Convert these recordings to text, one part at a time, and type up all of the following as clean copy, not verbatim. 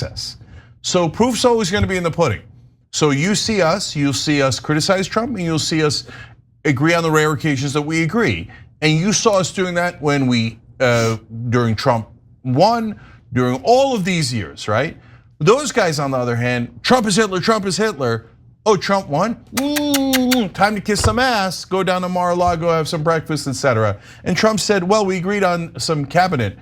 access. So proof's always gonna be in the pudding. So you'll see us criticize Trump, and you'll see us agree on the rare occasions that we agree. And you saw us doing that when during Trump 1, during all of these years, right? Those guys, on the other hand, Trump is Hitler, Trump is Hitler. Oh, Trump won? Time to kiss some ass, go down to Mar-A-Lago, have some breakfast, etc. And Trump said, well, we agreed on some cabinet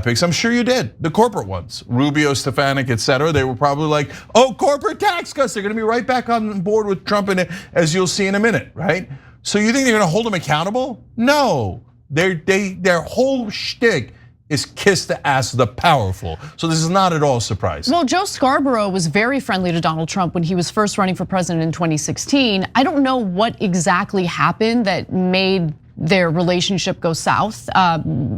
picks. I'm sure you did, the corporate ones. Rubio, Stefanik, etc. They were probably like, oh, corporate tax cuts. They're gonna be right back on board with Trump, as you'll see in a minute, right? So you think they're gonna hold him accountable? No, their whole shtick is kiss the ass of the powerful. So this is not at all surprising. Well, Joe Scarborough was very friendly to Donald Trump when he was first running for president in 2016. I don't know what exactly happened that made their relationship go south.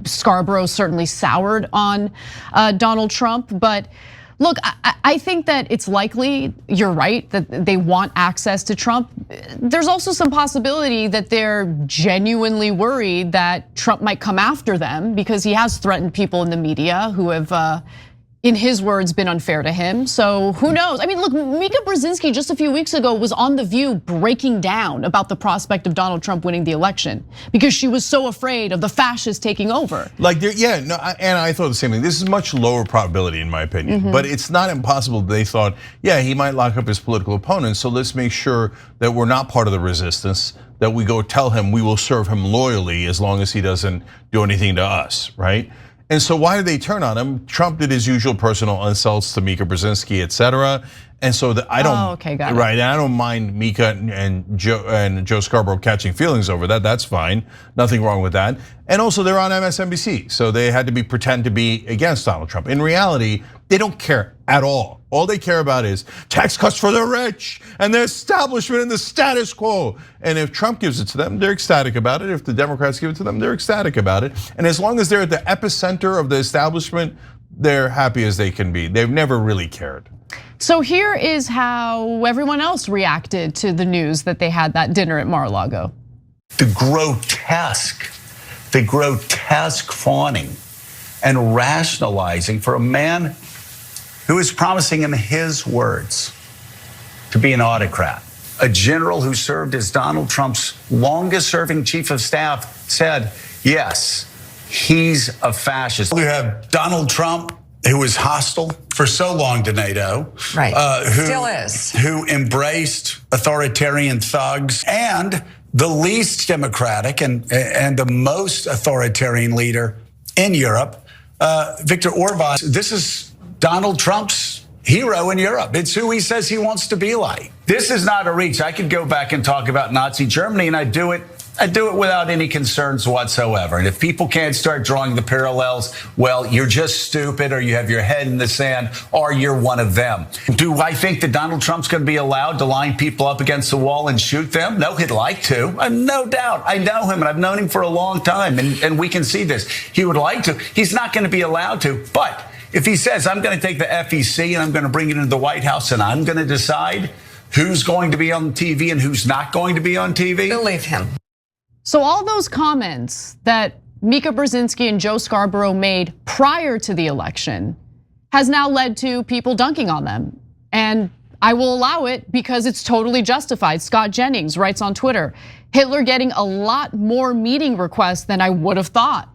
Scarborough certainly soured on Donald Trump, but look, I think that it's likely, you're right, that they want access to Trump. There's also some possibility that they're genuinely worried that Trump might come after them because he has threatened people in the media who have, in his words, been unfair to him. So who knows? I mean, look, Mika Brzezinski just a few weeks ago was on The View breaking down about the prospect of Donald Trump winning the election because she was so afraid of the fascists taking over. Like, yeah, no, and I thought the same thing. This is much lower probability in my opinion, but it's not impossible. They thought, yeah, he might lock up his political opponents, so let's make sure that we're not part of the resistance, that we go tell him we will serve him loyally as long as he doesn't do anything to us, right? And so why did they turn on him? Trump did his usual personal insults to Mika Brzezinski, etc. And so I don't, right? And I don't mind Mika and Joe Scarborough catching feelings over that. That's fine, nothing wrong with that. And also they're on MSNBC, so they had to pretend to be against Donald Trump. In reality, they don't care at all. All they care about is tax cuts for the rich and the establishment and the status quo. And if Trump gives it to them, they're ecstatic about it. If the Democrats give it to them, they're ecstatic about it. And as long as they're at the epicenter of the establishment, they're happy as they can be. They've never really cared. So here is how everyone else reacted to the news that they had that dinner at Mar-A-Lago. The grotesque fawning and rationalizing for a man who is promising, in his words, to be an autocrat. A general who served as Donald Trump's longest serving chief of staff said, yes, he's a fascist. We have Donald Trump, who was hostile for so long to NATO. Right, still is. Who embraced authoritarian thugs, and the least democratic and the most authoritarian leader in Europe, Viktor Orban. This is Donald Trump's hero in Europe. It's who he says he wants to be like. This is not a reach. I could go back and talk about Nazi Germany, and I do it without any concerns whatsoever. And if people can't start drawing the parallels, well, you're just stupid, or you have your head in the sand, or you're one of them. Do I think that Donald Trump's going to be allowed to line people up against the wall and shoot them? No, he'd like to. No doubt. I know him, and I've known him for a long time, and we can see this. He would like to. He's not going to be allowed to, but if he says, I'm going to take the FEC and I'm going to bring it into the White House and I'm going to decide who's going to be on TV and who's not going to be on TV. Believe him. So all those comments that Mika Brzezinski and Joe Scarborough made prior to the election has now led to people dunking on them. And I will allow it because it's totally justified. Scott Jennings writes on Twitter, Hitler getting a lot more meeting requests than I would have thought.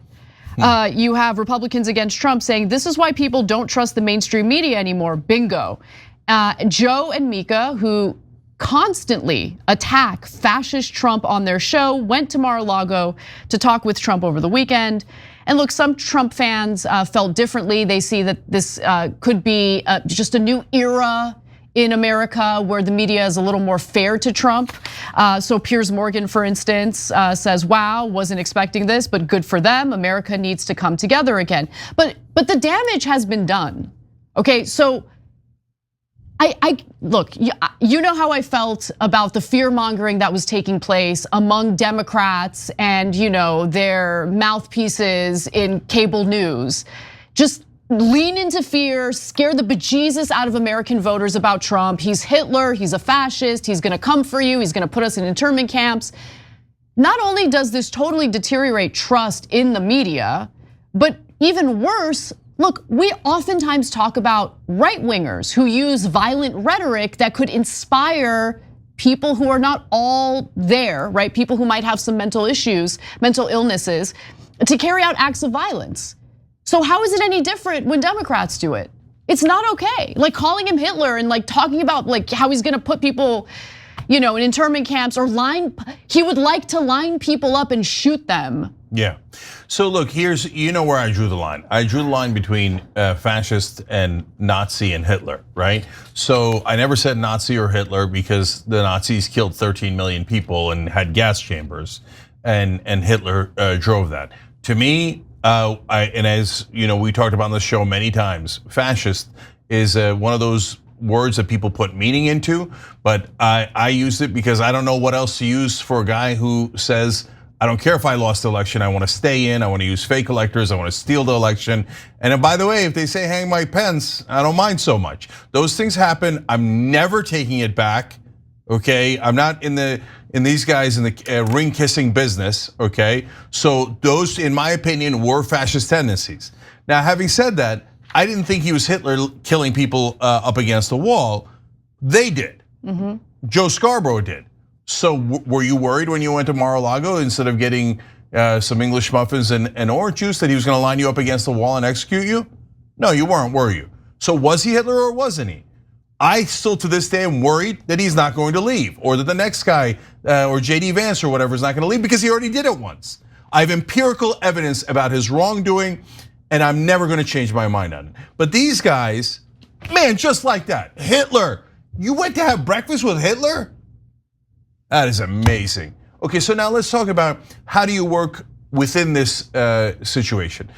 You have Republicans against Trump saying this is why people don't trust the mainstream media anymore. Bingo. Joe and Mika, who constantly attack fascist Trump on their show, went to Mar-a-Lago to talk with Trump over the weekend. And look, some Trump fans felt differently. They see that this could be just a new era in America where the media is a little more fair to Trump. So Piers Morgan, for instance, says, wow, wasn't expecting this, but good for them. America needs to come together again. But the damage has been done. Okay, so I look, you know how I felt about the fear mongering that was taking place among Democrats and their mouthpieces in cable news. Just lean into fear, scare the bejesus out of American voters about Trump. He's Hitler, he's a fascist, he's gonna come for you, he's gonna put us in internment camps. Not only does this totally deteriorate trust in the media, but even worse, Look, we oftentimes talk about right-wingers who use violent rhetoric that could inspire people who are not all there, right? People who might have some mental issues, mental illnesses, to carry out acts of violence. So how is it any different when Democrats do it? It's not okay. Like calling him Hitler and like talking about like how he's gonna put people, in internment camps or he would like to line people up and shoot them. Yeah. So look, you know where I drew the line. I drew the line between fascist and Nazi and Hitler, right? So I never said Nazi or Hitler because the Nazis killed 13 million people and had gas chambers, and Hitler drove that. To me, and as we talked about on the show many times, fascist is one of those words that people put meaning into, but I used it because I don't know what else to use for a guy who says, I don't care if I lost the election, I want to stay in, I want to use fake electors, I want to steal the election. And by the way, if they say hang Mike Pence, I don't mind so much. Those things happen, I'm never taking it back, okay? I'm not in these guys in the ring kissing business, okay? So those, in my opinion, were fascist tendencies. Now, having said that, I didn't think he was Hitler killing people up against the wall. They did. Joe Scarborough did. So were you worried when you went to Mar-A-Lago instead of getting some English muffins and orange juice that he was going to line you up against the wall and execute you? No, you weren't, were you? So was he Hitler or wasn't he? I still to this day am worried that he's not going to leave, or that the next guy or JD Vance or whatever is not going to leave because he already did it once. I have empirical evidence about his wrongdoing, and I'm never going to change my mind on it. But these guys, man, just like that, Hitler. You went to have breakfast with Hitler? That is amazing. Okay, so now let's talk about how do you work within this situation.